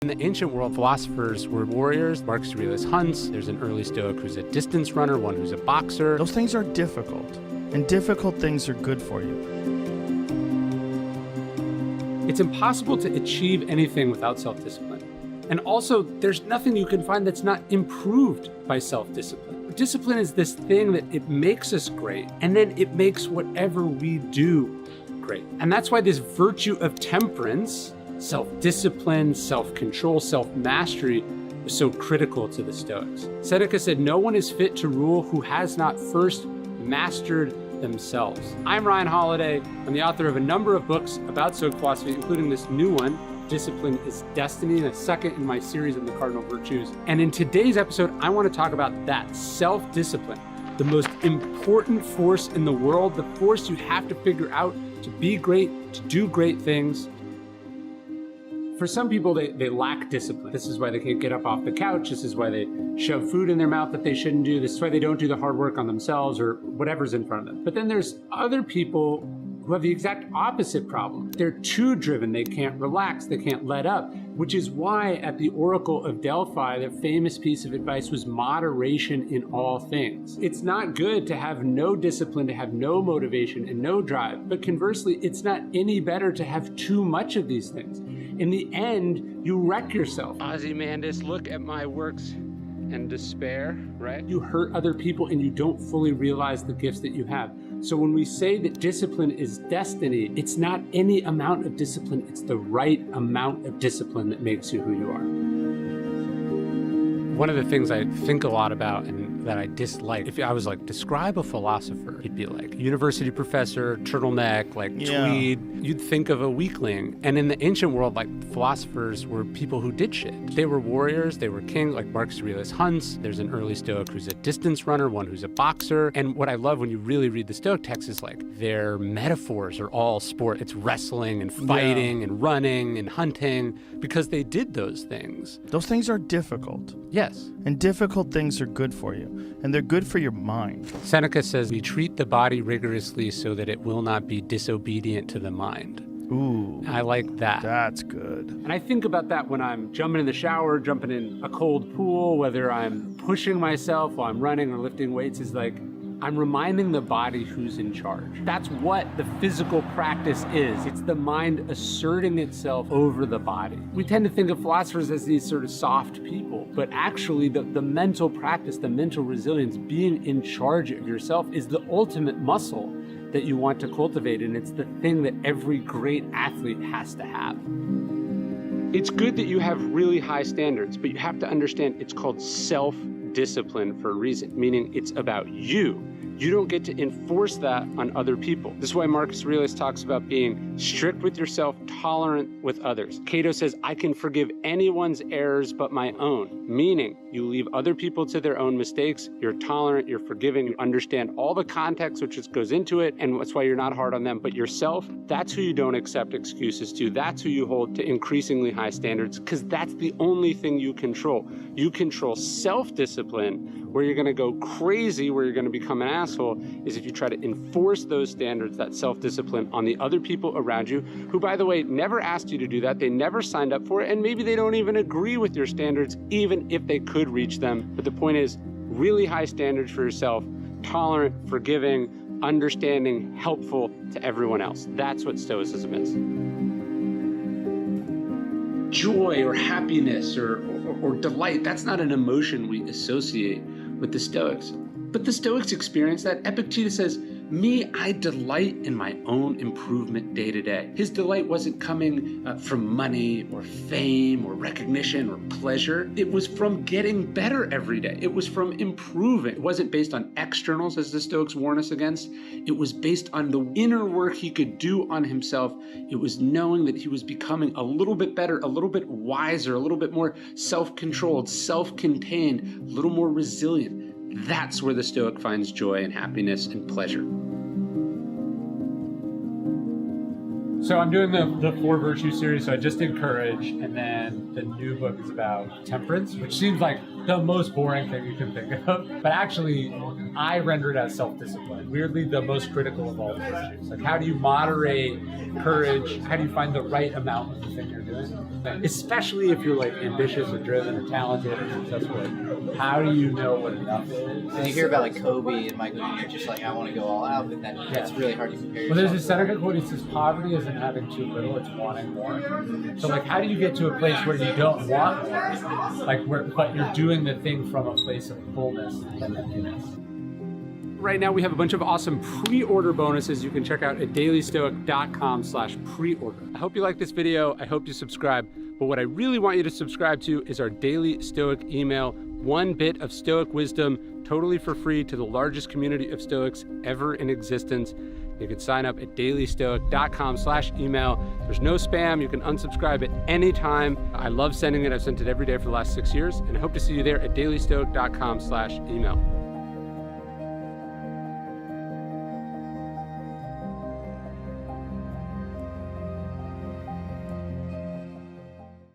In the ancient world, philosophers were warriors. Marcus Aurelius hunts. There's an early Stoic who's a distance runner, one who's a boxer. Those things are difficult, and difficult things are good for you. It's impossible to achieve anything without self-discipline. And also, there's nothing you can find that's not improved by self-discipline. Discipline is this thing that it makes us great, and then it makes whatever we do great. And that's why this virtue of temperance, self-discipline, self-control, self-mastery, was so critical to the Stoics. Seneca said, "No one is fit to rule who has not first mastered themselves." I'm Ryan Holiday. I'm the author of a number of books about Stoic philosophy, including this new one, Discipline is Destiny, the second in my series on the cardinal virtues. And in today's episode, I want to talk about that, self-discipline, the most important force in the world, the force you have to figure out to be great, to do great things. For some people, they lack discipline. This is why they can't get up off the couch. This is why they shove food in their mouth that they shouldn't do. This is why they don't do the hard work on themselves or whatever's in front of them. But then there's other people who have the exact opposite problem. They're too driven. They can't relax. They can't let up, which is why at the Oracle of Delphi, their famous piece of advice was moderation in all things. It's not good to have no discipline, to have no motivation and no drive. But conversely, it's not any better to have too much of these things. In the end, you wreck yourself. Ozymandias, look at my works and despair, right? You hurt other people and you don't fully realize the gifts that you have. So when we say that discipline is destiny, it's not any amount of discipline, it's the right amount of discipline that makes you who you are. One of the things I think a lot about and that I dislike, if I was like, describe a philosopher, he'd be like, university professor, turtleneck, like tweed. You'd think of a weakling. And in the ancient world, like philosophers were people who did shit. They were warriors, they were kings, like Marcus Aurelius hunts. There's an early Stoic who's a distance runner, one who's a boxer. And what I love when you really read the Stoic text is like their metaphors are all sport. It's wrestling and fighting and running and hunting because they did those things. Those things are difficult. Yes. And difficult things are good for you. And they're good for your mind. Seneca says, we treat the body rigorously so that it will not be disobedient to the mind. Ooh. I like that. That's good. And I think about that when I'm jumping in the shower, jumping in a cold pool, whether I'm pushing myself while I'm running or lifting weights, is like, I'm reminding the body who's in charge. That's what the physical practice is. It's the mind asserting itself over the body. We tend to think of philosophers as these sort of soft people, but actually the mental practice, the mental resilience, being in charge of yourself is the ultimate muscle that you want to cultivate, and it's the thing that every great athlete has to have. It's good that you have really high standards, but you have to understand it's called self-discipline for a reason, meaning it's about you. You don't get to enforce that on other people. This is why Marcus Aurelius talks about being strict with yourself, tolerant with others. Cato says, I can forgive anyone's errors but my own, meaning you leave other people to their own mistakes, you're tolerant, you're forgiving, you understand all the context which goes into it, and that's why you're not hard on them. But yourself, that's who you don't accept excuses to. That's who you hold to increasingly high standards, because that's the only thing you control. You control self-discipline. Where you're gonna go crazy, where you're gonna become an asshole, is if you try to enforce those standards, that self-discipline, on the other people around you, who, by the way, never asked you to do that, they never signed up for it, and maybe they don't even agree with your standards, even if they could reach them. But the point is, really high standards for yourself, tolerant, forgiving, understanding, helpful to everyone else. That's what Stoicism is. Joy or happiness or delight, that's not an emotion we associate with the Stoics. But the Stoics experience that. Epictetus says, me, I delight in my own improvement day to day. His delight wasn't coming from money or fame or recognition or pleasure. It was from getting better every day. It was from improving. It wasn't based on externals, as the Stoics warn us against. It was based on the inner work he could do on himself. It was knowing that he was becoming a little bit better, a little bit wiser, a little bit more self-controlled, self-contained, a little more resilient. That's where the Stoic finds joy and happiness and pleasure. So I'm doing the 4 Virtue series, so I just did courage, and then the new book is about temperance, which seems like the most boring thing you can think of. But actually, I render it as self-discipline. Weirdly, the most critical of all virtues. Like, how do you moderate courage? How do you find the right amount of the thing you're doing? Especially if you're like ambitious or driven or talented or successful. How do you know what enough is? And you hear about like Kobe and Michael Jr. just like, I want to go all out, but that's really hard to compare Well, yourself. there's a Seneca quote. It says, "Poverty isn't having too little; it's wanting more." So, like, how do you get to a place where you don't want more, like, but you're doing the thing from a place of fullness and emptiness? Right now, we have a bunch of awesome pre-order bonuses you can check out at dailystoic.com/pre-order. I hope you like this video. I hope you subscribe. But what I really want you to subscribe to is our Daily Stoic email. 1 bit of Stoic wisdom, totally for free, to the largest community of Stoics ever in existence. You can sign up at dailystoic.com/email. There's no spam. You can unsubscribe at any time. I love sending it. I've sent it every day for the last 6 years, and I hope to see you there at dailystoic.com/email.